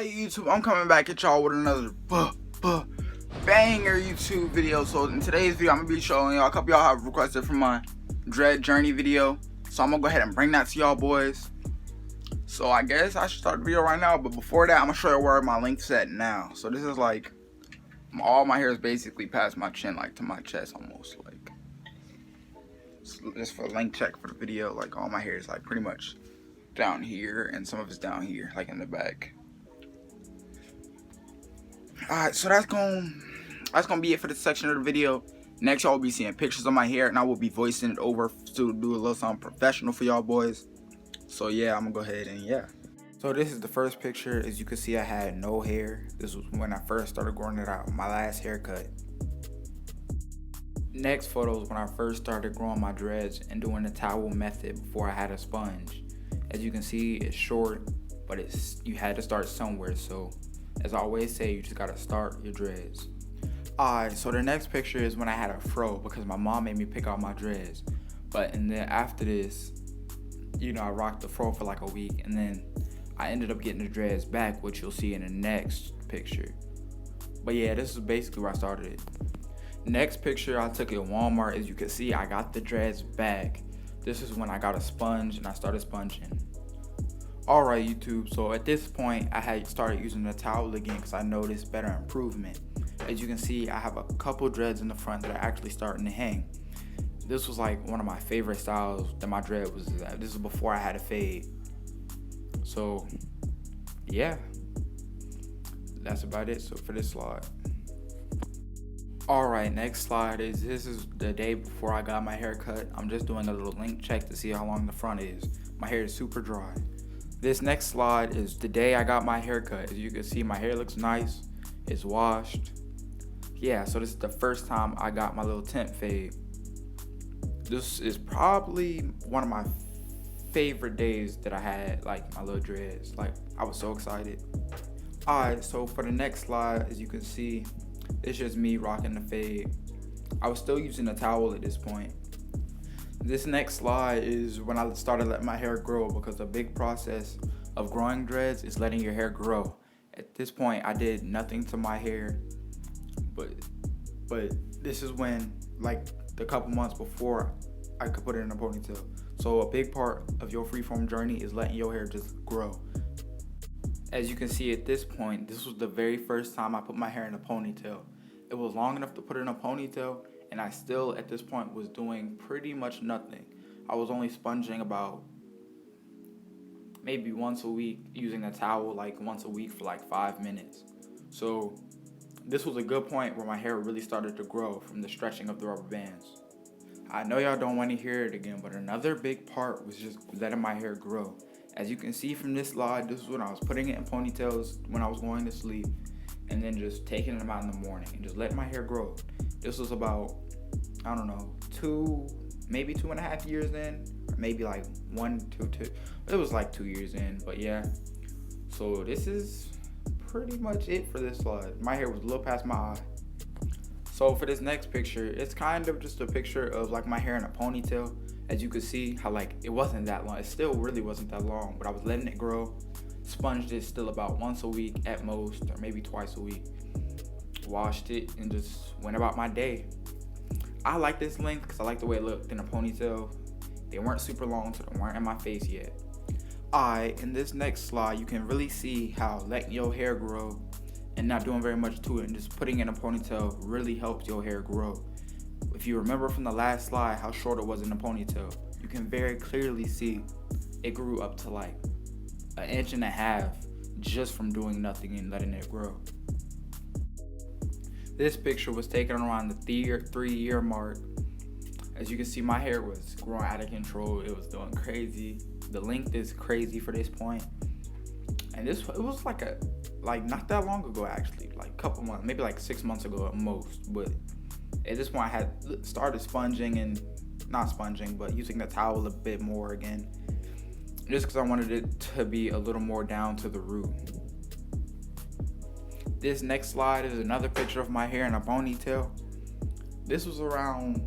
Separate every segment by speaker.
Speaker 1: Alright YouTube, I'm coming back at y'all with another banger YouTube video. So in today's video, I'm going to be showing y'all, a couple y'all have requested from my dread journey video. So I'm going to go ahead and bring that to y'all boys. So I guess I should start the video right now, but before that, I'm going to show you where my length's at now. So this is like, all my hair is basically past my chin, like to my chest almost, like. Just for a length check for the video, like all my hair is like pretty much down here, and some of it's down here, like in the back. Alright, so that's gonna be it for this section of the video. Next, y'all will be seeing pictures of my hair, and I will be voicing it over to do a little something professional for y'all boys. So yeah, I'm gonna go ahead and yeah. So this is the first picture. As you can see, I had no hair. This was when I first started growing it out, my last haircut. Next photo is when I first started growing my dreads and doing the towel method before I had a sponge. As you can see, it's short, but you had to start somewhere. So as I always say, you just gotta start your dreads. Alright, so the next picture is when I had a fro because my mom made me pick out my dreads. And then after this, you know, I rocked the fro for like a week, and then I ended up getting the dreads back, which you'll see in the next picture. But yeah, this is basically where I started it. Next picture I took at Walmart. As you can see, I got the dreads back. This is when I got a sponge and I started sponging. Alright YouTube, so at this point I had started using the towel again because I noticed better improvement. As you can see, I have a couple dreads in the front that are actually starting to hang. This was like one of my favorite styles that my dread was at. This is before I had a fade. So yeah, that's about it. So for this slide. Alright, next slide is, this is the day before I got my hair cut. I'm just doing a little length check to see how long the front is. My hair is super dry. This next slide is the day I got my hair cut. As you can see, my hair looks nice. It's washed. Yeah, so this is the first time I got my little tint fade. This is probably one of my favorite days that I had, like my little dreads. Like, I was so excited. Alright, so for the next slide, as you can see, it's just me rocking the fade. I was still using a towel at this point. This next slide is when I started letting my hair grow, because a big process of growing dreads is letting your hair grow. At this point, I did nothing to my hair, but this is when, like the couple months before, I could put it in a ponytail. So a big part of your freeform journey is letting your hair just grow. As you can see at this point, this was the very first time I put my hair in a ponytail. It was long enough to put it in a ponytail, and I still at this point was doing pretty much nothing. I was only sponging about maybe once a week, using a towel like once a week for like 5 minutes. So this was a good point where my hair really started to grow from the stretching of the rubber bands. I know y'all don't want to hear it again, but another big part was just letting my hair grow. As you can see from this slide, this is when I was putting it in ponytails when I was going to sleep, and then just taking them out in the morning and just letting my hair grow. This was about, I don't know, maybe 2.5 years in, or maybe like 1, 2. It was like 2 years in, but yeah. So this is pretty much it for this slide. My hair was a little past my eye. So for this next picture, it's kind of just a picture of like my hair in a ponytail. As you can see how like it wasn't that long. It still really wasn't that long, but I was letting it grow. Sponged it still about once a week at most, or maybe twice a week. Washed it and just went about my day. I like this length because I like the way it looked in a ponytail. They weren't super long, so they weren't in my face yet. Alright, in this next slide, you can really see how letting your hair grow and not doing very much to it and just putting it in a ponytail really helps your hair grow. If you remember from the last slide how short it was in the ponytail, you can very clearly see it grew up to like 1.5 inches just from doing nothing and letting it grow. This picture was taken around the 3-year mark. As you can see, my hair was growing out of control. It was doing crazy. The length is crazy for this point. And it was like not that long ago actually, like a couple months, maybe like 6 months ago at most. But at this point I had started sponging, and not sponging, but using the towel a bit more again, just because I wanted it to be a little more down to the root. This next slide is another picture of my hair in a ponytail. This was around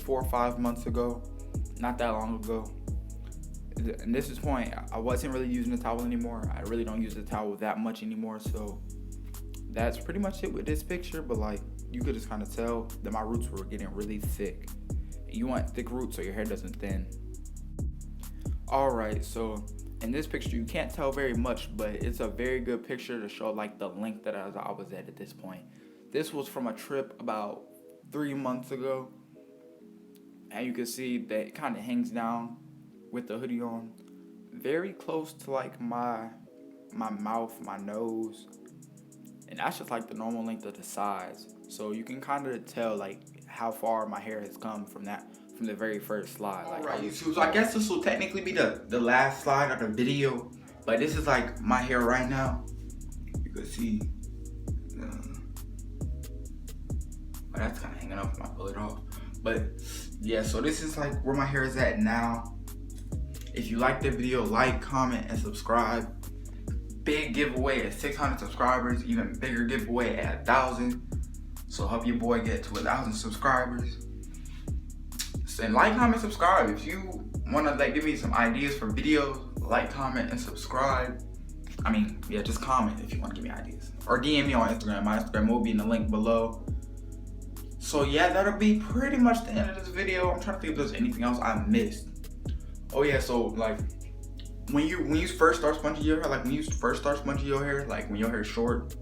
Speaker 1: 4 or 5 months ago, not that long ago. And this is the point, I wasn't really using the towel anymore. I really don't use the towel that much anymore. So that's pretty much it with this picture. But like, you could just kind of tell that my roots were getting really thick. You want thick roots so your hair doesn't thin. Alright, so in this picture you can't tell very much, but it's a very good picture to show like the length that I was at this point. This was from a trip about 3 months ago, and you can see that it kind of hangs down with the hoodie on, very close to like my mouth, my nose, and that's just like the normal length of the sides. So you can kind of tell like how far my hair has come from the very first slide. Like,
Speaker 2: alright, YouTube, so I guess this will technically be the last slide of the video, but this is like my hair right now. You can see, that's kind of hanging off. I pull it off, but yeah. So this is like where my hair is at now. If you like the video, like, comment, and subscribe. Big giveaway at 600 subscribers, even bigger giveaway at 1,000. So help your boy get to 1,000 subscribers. And like, comment, subscribe. If you wanna like give me some ideas for videos, like, comment, and subscribe. I mean, yeah, just comment if you wanna give me ideas. Or DM me on Instagram. My Instagram will be in the link below. So yeah, that'll be pretty much the end of this video. I'm trying to think if there's anything else I missed. Oh yeah, so like when you first start sponging your hair, like when your hair is short,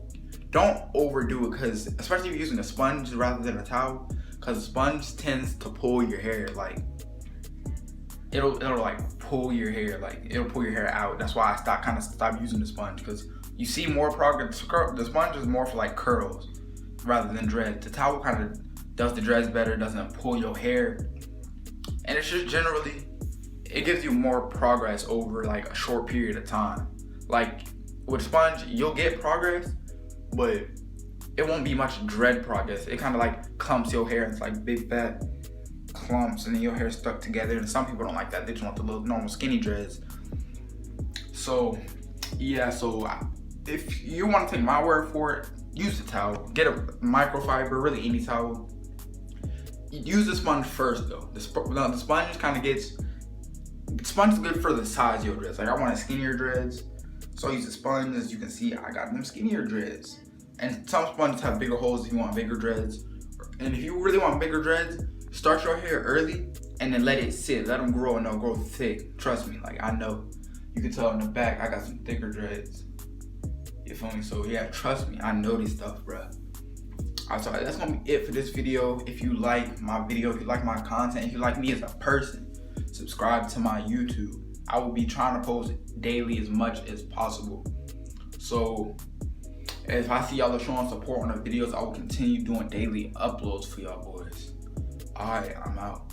Speaker 2: don't overdo it, because especially if you're using a sponge rather than a towel. Because a sponge tends to pull your hair, like it'll like pull your hair, like it'll pull your hair out. That's why I kind of stopped using the sponge, because you see more progress. The sponge is more for like curls rather than dreads. The towel kind of does the dreads better, doesn't pull your hair, and it's just generally, it gives you more progress over like a short period of time. Like with sponge, you'll get progress, but it won't be much dread progress. It kind of like clumps your hair. It's like big fat clumps, and then your hair stuck together. And some people don't like that. They just want the little normal skinny dreads. So yeah, so if you want to take my word for it, use the towel. Get a microfiber, really any towel. Use the sponge first though. The sponge kind of gets, sponge is good for the size of your dreads. Like I want skinnier dreads, so I use the sponge. As you can see, I got them skinnier dreads. And some sponges have bigger holes if you want bigger dreads. And if you really want bigger dreads, start your hair early and then let it sit. Let them grow, and they'll grow thick. Trust me, like I know. You can tell in the back, I got some thicker dreads. You feel me? So yeah, trust me, I know this stuff, bruh. Alright, so that's gonna be it for this video. If you like my video, if you like my content, if you like me as a person, subscribe to my YouTube. I will be trying to post daily as much as possible. So if I see y'all are showing support on the videos, I will continue doing daily uploads for y'all boys. Alright, I'm out.